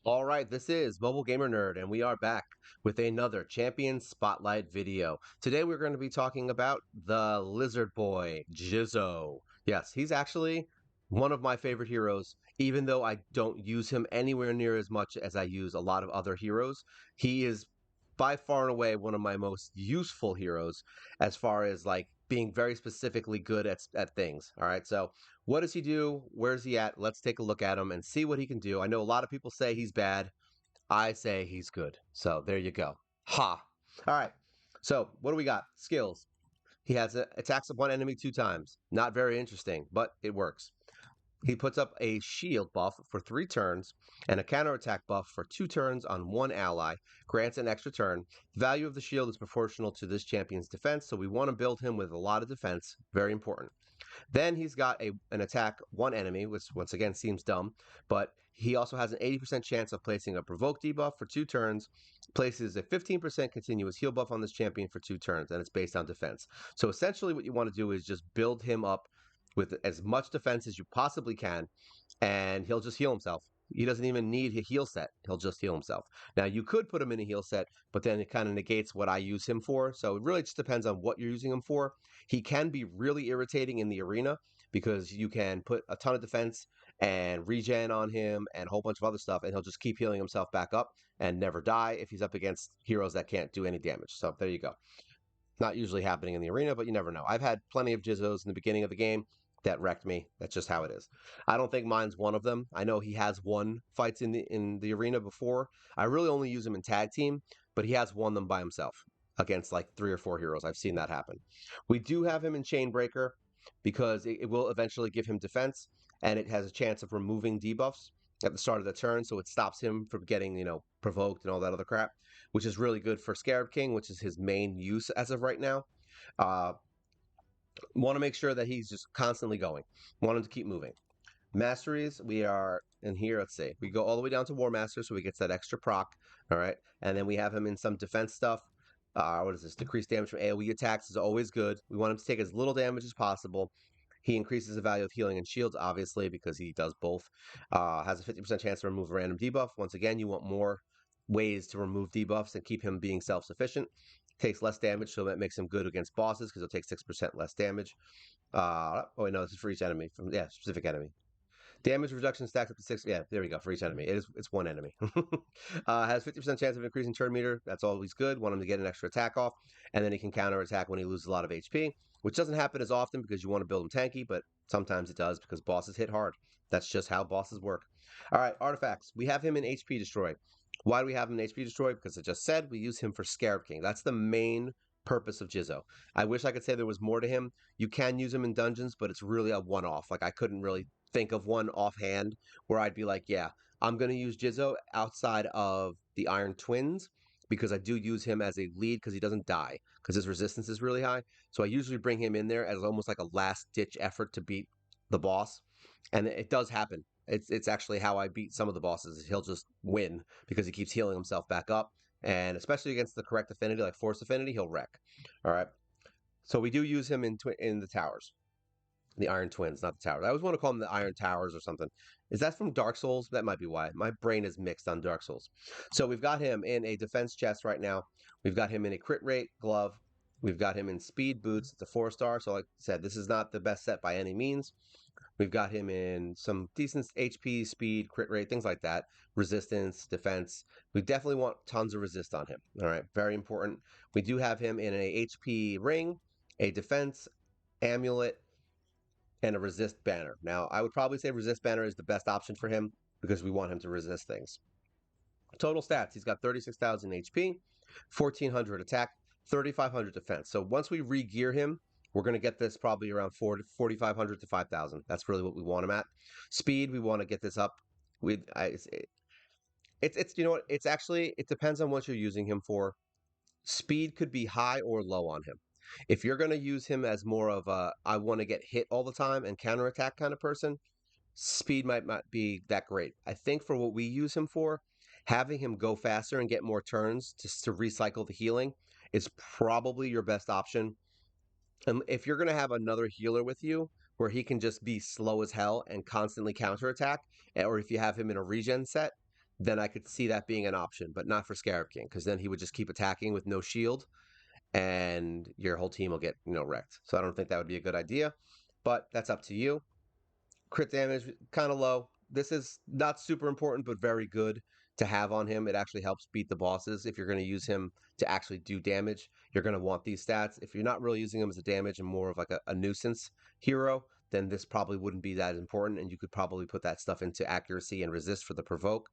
All right, this is Mobile Gamer Nerd, and we are back with another Champion Spotlight video. Today we're going to be talking about the Lizard Boy, Jizzo. Yes, he's actually one of my favorite heroes, even though I don't use him anywhere near as much as I use a lot of other heroes. He is by far and away one of my most useful heroes as far as like being very specifically good at things. All right, so what does he do? Where's he at? Let's take a look at him and see what he can do. I know a lot of people say he's bad. I say he's good. So there you go. Ha. All right. So what do we got? Skills. He has attacks of one enemy 2 times. Not very interesting, but it works. He puts up a shield buff for 3 turns and a counterattack buff for 2 turns on one ally, grants an extra turn. The value of the shield is proportional to this champion's defense, so we want to build him with a lot of defense. Very important. Then he's got an attack one enemy, which once again seems dumb, but he also has an 80% chance of placing a provoke debuff for 2 turns, places a 15% continuous heal buff on this champion for 2 turns, and it's based on defense. So essentially, what you want to do is just build him up with as much defense as you possibly can, and he'll just heal himself. He doesn't even need a heal set. He'll just heal himself. Now, you could put him in a heal set, but then it kind of negates what I use him for. So it really just depends on what you're using him for. He can be really irritating in the arena because you can put a ton of defense and regen on him and a whole bunch of other stuff, and he'll just keep healing himself back up and never die if he's up against heroes that can't do any damage. So there you go. Not usually happening in the arena, but you never know. I've had plenty of Jizzos in the beginning of the game that wrecked me. That's just how it is. I don't think mine's one of them. I know he has won fights in the arena before. I really only use him in tag team, but he has won them by himself against like 3 or 4 heroes. I've seen that happen. We do have him in Chainbreaker because it will eventually give him defense, and it has a chance of removing debuffs at the start of the turn, so it stops him from getting, provoked and all that other crap, which is really good for Scarab King, which is his main use as of right now. Uh, Want to make sure that he's just constantly going. Want him to keep moving. Masteries, we are in here. Let's see. We go all the way down to War Master, so he gets that extra proc. All right. And then we have him in some defense stuff. What is this? Decreased damage from AoE attacks is always good. We want him to take as little damage as possible. He increases the value of healing and shields, obviously, because he does both. Has a 50% chance to remove a random debuff. Once again, you want more ways to remove debuffs and keep him being self-sufficient. Takes less damage, so that makes him good against bosses because he'll take 6% less damage. Oh wait, no, this is for each enemy. Specific enemy. Damage reduction stacks up to 6. Yeah, there we go. For each enemy, it's one enemy. Has 50% chance of increasing turn meter. That's always good. Want him to get an extra attack off, and then he can counter attack when he loses a lot of HP, which doesn't happen as often because you want to build him tanky, but sometimes it does because bosses hit hard. That's just how bosses work. All right, artifacts. We have him in HP destroy. Why do we have him in HP destroy? Because I just said we use him for Scarab King. That's the main purpose of Jizzo. I wish I could say there was more to him. You can use him in dungeons, but it's really a one-off. Like I couldn't really think of one offhand where I'd be like, yeah, I'm going to use Jizzo outside of the Iron Twins because I do use him as a lead because he doesn't die because his resistance is really high. So I usually bring him in there as almost like a last ditch effort to beat the boss. And it does happen. It's actually how I beat some of the bosses. He'll just win because he keeps healing himself back up. And especially against the correct affinity, like Force Affinity, he'll wreck. All right. So we do use him in the towers. The Iron Twins, not the Towers. I always want to call them the Iron Towers or something. Is that from Dark Souls? That might be why. My brain is mixed on Dark Souls. So we've got him in a defense chest right now. We've got him in a crit rate glove. We've got him in speed boots. It's a 4-star. So like I said, this is not the best set by any means. We've got him in some decent HP, speed, crit rate, things like that. Resistance, defense. We definitely want tons of resist on him. All right, very important. We do have him in a HP ring, a defense amulet, and a resist banner. Now, I would probably say resist banner is the best option for him because we want him to resist things. Total stats, he's got 36,000 HP, 1,400 attack, 3,500 defense. So once we re-gear him, we're going to get this probably around 4,500 to 5,000. That's really what we want him at. Speed, we want to get this up. It's you know what? It's actually, it depends on what you're using him for. Speed could be high or low on him. If you're going to use him as more of a I want to get hit all the time and counterattack kind of person, speed might not be that great. I think for what we use him for, having him go faster and get more turns just to recycle the healing is probably your best option. And if you're going to have another healer with you where he can just be slow as hell and constantly counterattack, or if you have him in a regen set, then I could see that being an option, but not for Scarab King, because then he would just keep attacking with no shield, and your whole team will get wrecked. So I don't think that would be a good idea, but that's up to you. Crit damage kind of low. This is not super important, but very good to have on him. It actually helps beat the bosses. If you're going to use him to actually do damage, you're going to want these stats. If you're not really using him as a damage and more of like a nuisance hero, then this probably wouldn't be that important, and you could probably put that stuff into accuracy and resist for the provoke.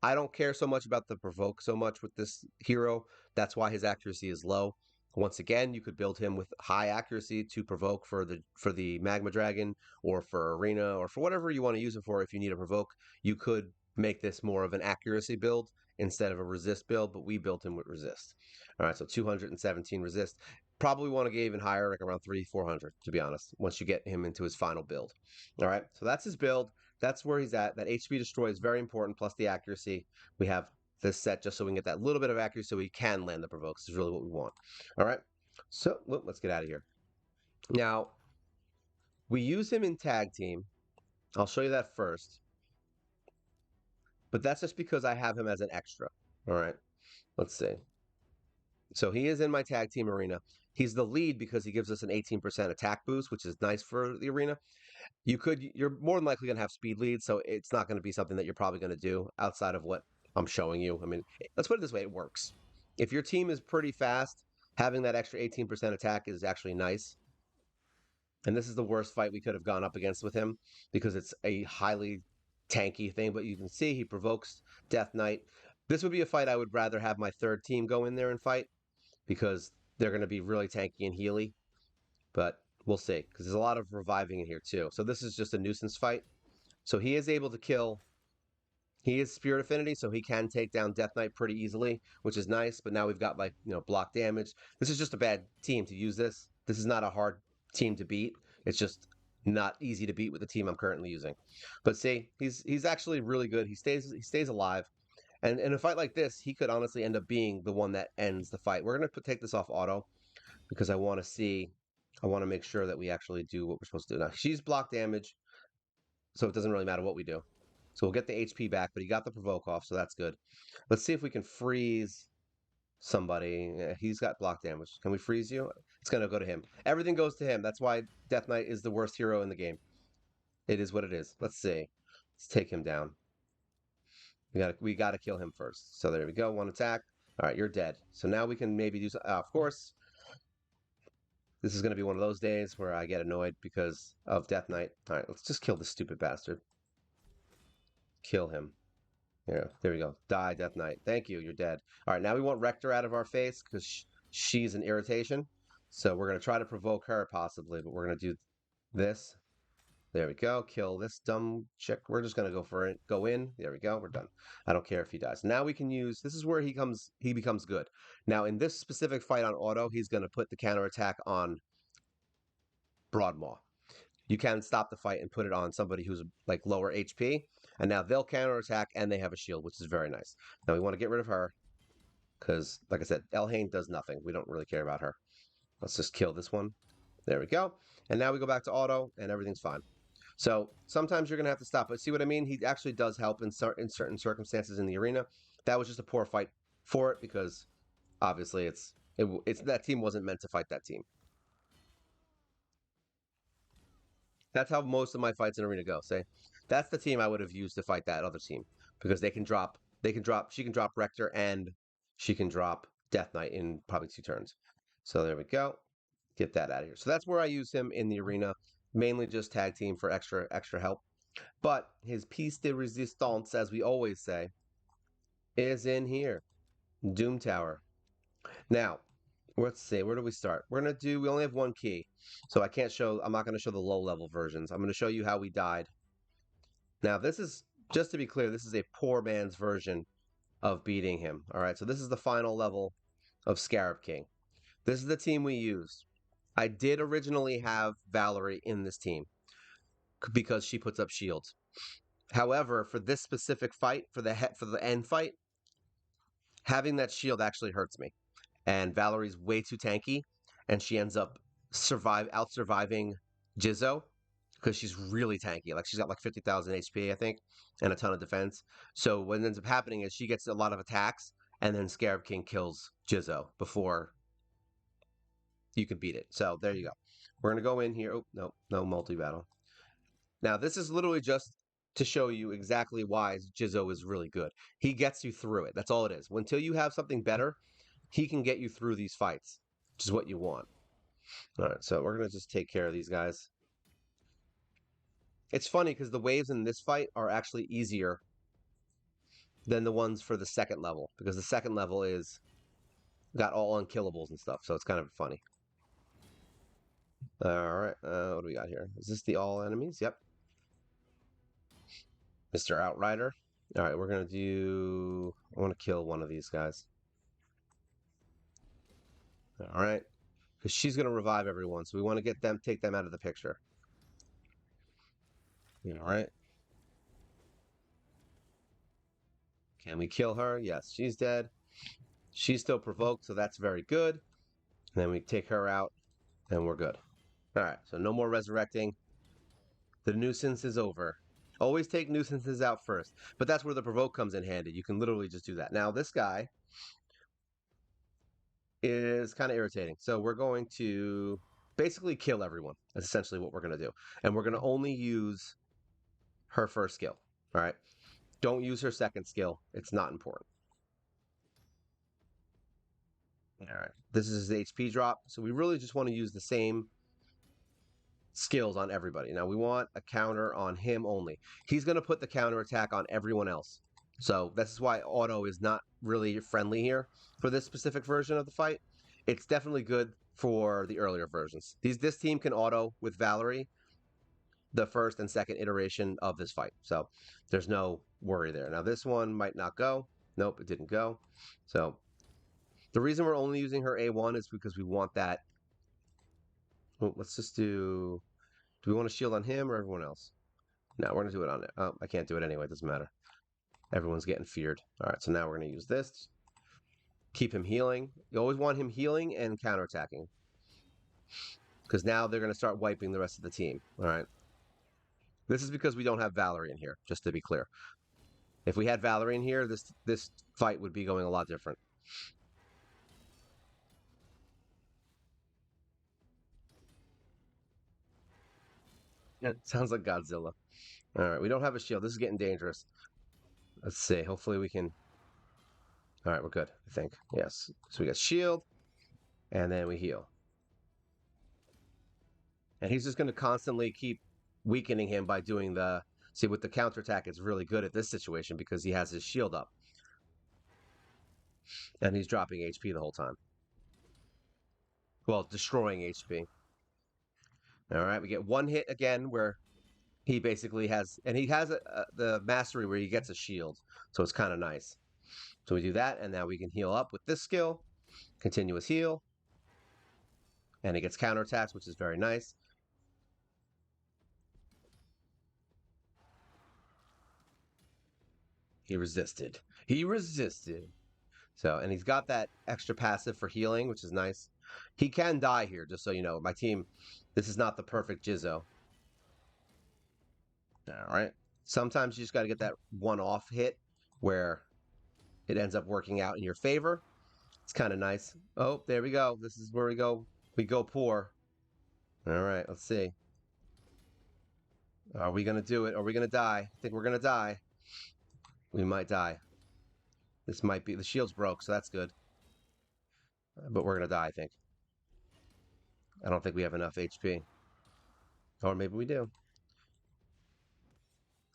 I don't care so much about the provoke so much with this hero. That's why his accuracy is low. Once again, you could build him with high accuracy to provoke for the magma dragon or for arena or for whatever you want to use it for. If you need a provoke, you could make this more of an accuracy build instead of a resist build, but we built him with resist. All right, so 217 resist. Probably want to get even higher, like around 400, to be honest, once you get him into his final build. All right, so that's his build. That's where he's at. That HP destroy is very important, plus the accuracy. We have this set just so we can get that little bit of accuracy so we can land the provokes is really what we want. All right, so let's get out of here. Now, we use him in tag team. I'll show you that first. But that's just because I have him as an extra. All right, let's see. So he is in my tag team arena. He's the lead because he gives us an 18% attack boost, which is nice for the arena. You're more than likely going to have speed leads, so it's not going to be something that you're probably going to do outside of what I'm showing you. I mean, let's put it this way, it works. If your team is pretty fast, having that extra 18% attack is actually nice. And this is the worst fight we could have gone up against with him because it's a highly tanky thing, but you can see he provokes Death Knight. This would be a fight I would rather have my third team go in there and fight because they're going to be really tanky and healy. But we'll see, because there's a lot of reviving in here too. So this is just a nuisance fight. So he is able to kill. He is Spirit Affinity, so he can take down Death Knight pretty easily, which is nice. But now we've got block damage. This is just a bad team to use this. This is not a hard team to beat. It's just not easy to beat with the team I'm currently using. But see, he's actually really good. He stays alive. And in a fight like this, he could honestly end up being the one that ends the fight. We're going to take this off auto because I want to make sure that we actually do what we're supposed to do. Now, she's block damage, so it doesn't really matter what we do. So we'll get the HP back, but he got the provoke off, so that's good. Let's see if we can freeze somebody. Yeah, he's got block damage. Can we freeze you? It's going to go to him. Everything goes to him. That's why Death Knight is the worst hero in the game. It is what it is. Let's see. Let's take him down. We gotta kill him first. So there we go. One attack. All right, you're dead. So now we can maybe do. Of course, this is going to be one of those days where I get annoyed because of Death Knight. All right, let's just kill this stupid bastard. Kill him. Yeah, there we go. Die, Death Knight. Thank you, you're dead. All right, now we want Rector out of our face because she's an irritation. So we're going to try to provoke her possibly, but we're going to do this. There we go. Kill this dumb chick. We're just going to go for it. Go in. There we go. We're done. I don't care if he dies. Now we can use... This is where he becomes good. Now, in this specific fight on auto, he's going to put the counterattack on Broadmaw. You can stop the fight and put it on somebody who's like lower HP, and now they'll counterattack and they have a shield, which is very nice. Now we want to get rid of her because, like I said, Elhain does nothing. We don't really care about her. Let's just kill this one. There we go. And now we go back to auto and everything's fine. So sometimes you're going to have to stop. But see what I mean? He actually does help in certain circumstances in the arena. That was just a poor fight for it because obviously it's that team wasn't meant to fight that team. That's how most of my fights in arena go. Say, that's the team I would have used to fight that other team because she can drop Rector and she can drop Death Knight in probably 2 turns. So there we go. Get that out of here. So that's where I use him in the arena, mainly just tag team for extra help. But his piece de resistance, as we always say, is in here. Doom Tower. Now, let's see, where do we start? We only have 1 key. So I'm not going to show the low level versions. I'm going to show you how we died. Now, this is, just to be clear, this is a poor man's version of beating him. All right, so this is the final level of Scarab King. This is the team we used. I did originally have Valerie in this team because she puts up shields. However, for this specific fight, for the end fight, having that shield actually hurts me. And Valerie's way too tanky, and she ends up out surviving Jizoh. because she's really tanky. Like she's got like 50,000 HP, I think, and a ton of defense. So what ends up happening is she gets a lot of attacks, and then Scarab King kills Jizoh before you can beat it. So there you go. We're gonna go in here. Oh no, no multi battle. Now this is literally just to show you exactly why Jizoh is really good. He gets you through it. That's all it is. Until you have something better, he can get you through these fights, which is what you want. All right, so we're gonna just take care of these guys. It's funny because the waves in this fight are actually easier than the ones for the second level, because the second level is got all unkillables and stuff, so it's kind of funny. All right, what do we got here? Is this the all enemies? Yep. Mr. Outrider. All right, we're gonna do. I want to kill one of these guys. All right, because she's gonna revive everyone, so we want to get them, take them out of the picture. All right. Can we kill her? Yes, she's dead. She's still provoked, so that's very good. And then we take her out, and we're good. All right, so no more resurrecting. The nuisance is over. Always take nuisances out first. But that's where the provoke comes in handy. You can literally just do that. Now, this guy is kind of irritating. So we're going to basically kill everyone. That's essentially what we're going to do. And we're going to only use her first skill. All right. Don't use her second skill. It's not important. All right. This is his HP drop. So we really just want to use the same skills on everybody. Now we want a counter on him only. He's going to put the counter attack on everyone else. So this is why auto is not really friendly here for this specific version of the fight. It's definitely good for the earlier versions. This team can auto with Valerie the first and second iteration of this fight. So there's no worry there. Now this one might not go. Nope, it didn't go. So the reason we're only using her A1 is because we want that. Well, let's just do we want to shield on him or everyone else? No, we're going to do it on it. Oh, I can't do it anyway. It doesn't matter. Everyone's getting feared. All right, so now we're going to use this. Keep him healing. You always want him healing and counterattacking. Because now they're going to start wiping the rest of the team. All right. This is because we don't have Valerie in here, just to be clear. If we had Valerie in here, this fight would be going a lot different. It sounds like Godzilla. All right, we don't have a shield. This is getting dangerous. Let's see. Hopefully we can... All right, we're good, I think. Yes. So we got shield, and then we heal. And he's just going to constantly keep weakening him by doing the... See, with the counterattack, it's really good at this situation because he has his shield up. And he's dropping HP the whole time. Well, destroying HP. All right, we get one hit again where he basically has... And he has the mastery where he gets a shield. So it's kind of nice. So we do that, and now we can heal up with this skill. Continuous heal. And he gets counterattacks, which is very nice. He resisted. He resisted. So, and he's got that extra passive for healing, which is nice. He can die here, just so you know. My team, this is not the perfect Jizoh. All right. Sometimes you just got to get that one-off hit where it ends up working out in your favor. It's kind of nice. Oh, there we go. This is where we go. We go poor. All right, let's see. Are we going to do it? Are we going to die? I think we're going to die. We might die. This might be... The shield's broke, so that's good. But we're going to die, I think. I don't think we have enough HP. Or maybe we do.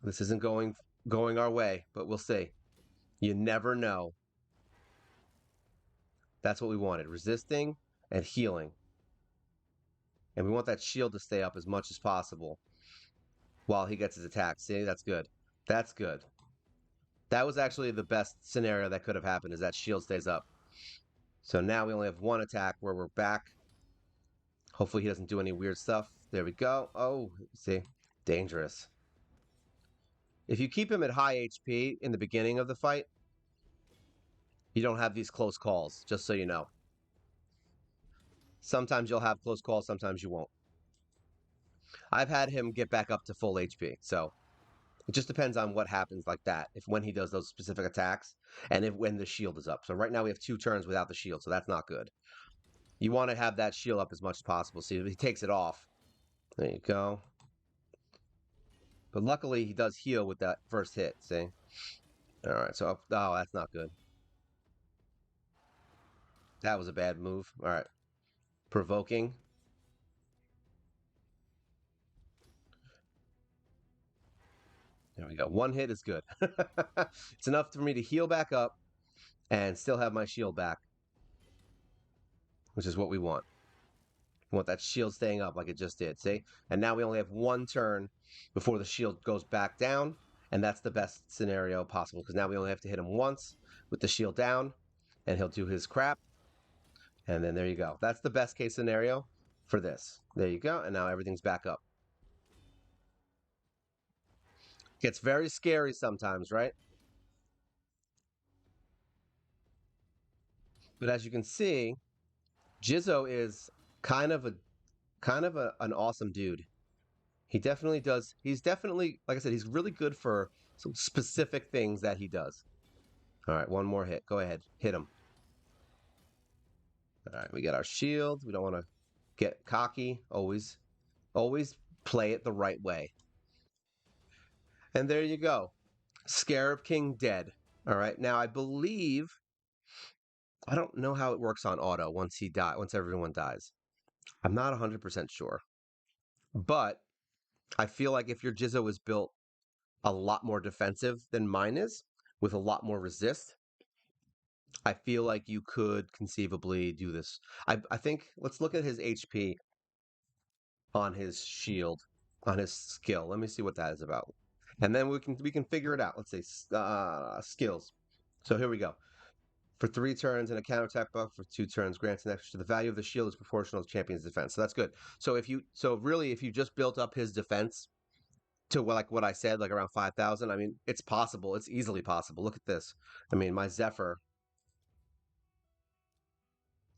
This isn't going our way, but we'll see. You never know. That's what we wanted. Resisting and healing. And we want that shield to stay up as much as possible while he gets his attack. See, that's good. That's good. That was actually the best scenario that could have happened, is that shield stays up. So now we only have one attack where we're back. Hopefully he doesn't do any weird stuff. There we go. Oh, see? Dangerous. If you keep him at high HP in the beginning of the fight, you don't have these close calls, just so you know. Sometimes you'll have close calls, sometimes you won't. I've had him get back up to full HP. So it just depends on what happens like that. If when he does those specific attacks and if when the shield is up. So right now we have 2 turns without the shield, so that's not good. You want to have that shield up as much as possible. See if he takes it off. There you go. But luckily he does heal with that first hit, see? Alright, so oh, that's not good. That was a bad move. Alright. Provoking. There we go. One hit is good. It's enough for me to heal back up and still have my shield back, which is what we want. We want that shield staying up like it just did, see? And now we only have 1 turn before the shield goes back down, and that's the best scenario possible, because now we only have to hit him once with the shield down, and he'll do his crap, and then there you go. That's the best case scenario for this. There you go, and now everything's back up. Gets very scary sometimes, right? But as you can see, Jizzo is kind of an awesome dude. He definitely does. He's definitely, like I said, he's really good for some specific things that he does. All right, one more hit. Go ahead, hit him. All right, we got our shield. We don't want to get cocky. Always play it the right way. And there you go. Scarab King dead. All right, now I believe I don't know how it works on auto once everyone dies. I'm not 100% sure. But I feel like if your Jizzo is built a lot more defensive than mine is, with a lot more resist, I feel like you could conceivably do this. I think let's look at his HP on his shield, on his skill. Let me see what that is about, and then we can figure it out. Let's say skills. So here we go. For 3 turns and a counterattack buff for 2 turns grants an extra. The value of the shield is proportional to champion's defense. So that's good. So really if you just built up his defense to like what I said, like around 5,000, I mean, it's possible. It's easily possible. Look at this. I mean, my Zephyr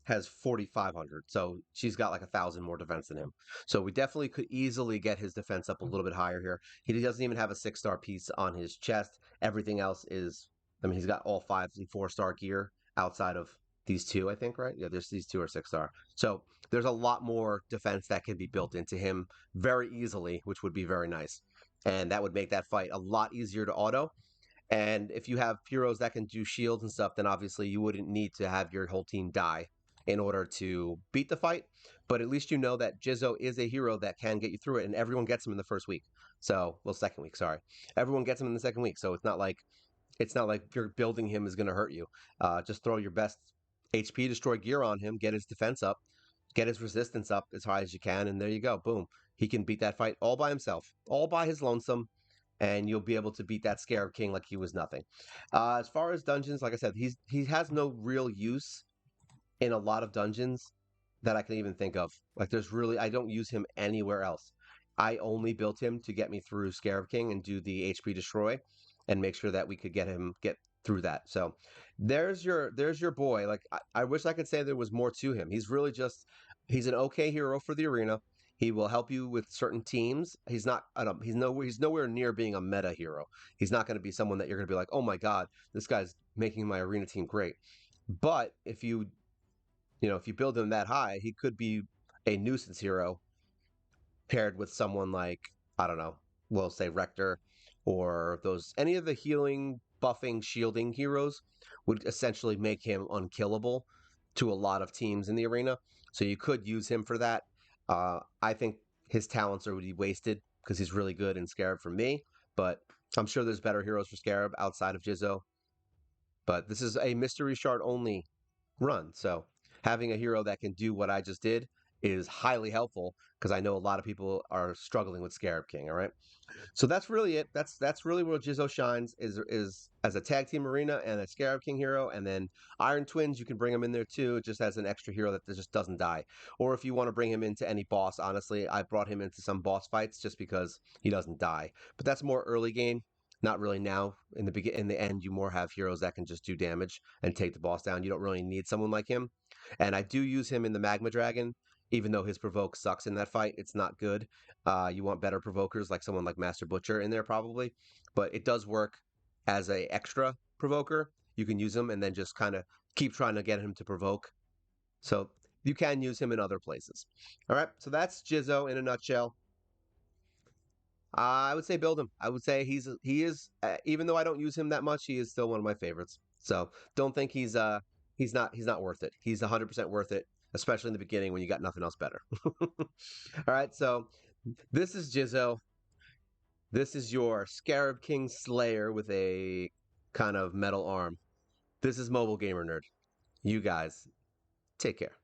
has 4,500, so she's got like 1,000 more defense than him. So we definitely could easily get his defense up a little bit higher here. He doesn't even have a 6-star piece on his chest. Everything else is, I mean, he's got all 5 and 4-star gear outside of these two, I think, right? Yeah, there's these two are 6-star. So there's a lot more defense that can be built into him very easily, which would be very nice. And that would make that fight a lot easier to auto. And if you have heroes that can do shields and stuff, then obviously you wouldn't need to have your whole team die in order to beat the fight. But at least you know that Jizoh is a hero that can get you through it, and everyone gets him in the first week. So, well, second week, sorry. Everyone gets him in the second week, so it's not like you're building him is going to hurt you. Just throw your best HP destroy gear on him, get his defense up, get his resistance up as high as you can, and there you go. Boom. He can beat that fight all by himself, all by his lonesome, and you'll be able to beat that Scarab King like he was nothing. As far as dungeons, like I said, he has no real use in a lot of dungeons that I can even think of. Like I don't use him anywhere else. I only built him to get me through Scarab King and do the HP destroy and make sure that we could get through that. So there's your boy. Like I wish I could say there was more to him. He's an okay hero for the arena. He will help you with certain teams. He's not. I don't. He's nowhere near being a meta hero. He's not going to be someone that you're going to be like, oh my god, this guy's making my arena team great. But if you build him that high, he could be a nuisance hero paired with someone like, I don't know, we'll say Rector or any of the healing, buffing, shielding heroes would essentially make him unkillable to a lot of teams in the arena. So you could use him for that. I think his talents would be wasted because he's really good in Scarab for me, but I'm sure there's better heroes for Scarab outside of Jizoh. But this is a mystery shard only run. So having a hero that can do what I just did is highly helpful because I know a lot of people are struggling with Scarab King. All right. So that's really it. That's really where Jizzo shines is as a tag team arena and a Scarab King hero, and then Iron Twins you can bring him in there too, just as an extra hero that just doesn't die. Or if you want to bring him into any boss, honestly, I brought him into some boss fights just because he doesn't die. But that's more early game. Not really now. In the end, you more have heroes that can just do damage and take the boss down. You don't really need someone like him. And I do use him in the Magma Dragon even though his provoke sucks in that fight. It's not good. You want better provokers like someone like Master Butcher in there probably, but it does work as a extra provoker. You can use him and then just kind of keep trying to get him to provoke. So you can use him in other places. All right, so that's Jizzo in a nutshell. I would say build him. I would say he is even though I don't use him that much, he is still one of my favorites. So don't think he's not worth it. He's 100% worth it, especially in the beginning when you got nothing else better. All right, so this is Jizzo. This is your Scarab King Slayer with a kind of metal arm. This is Mobile Gamer Nerd. You guys take care.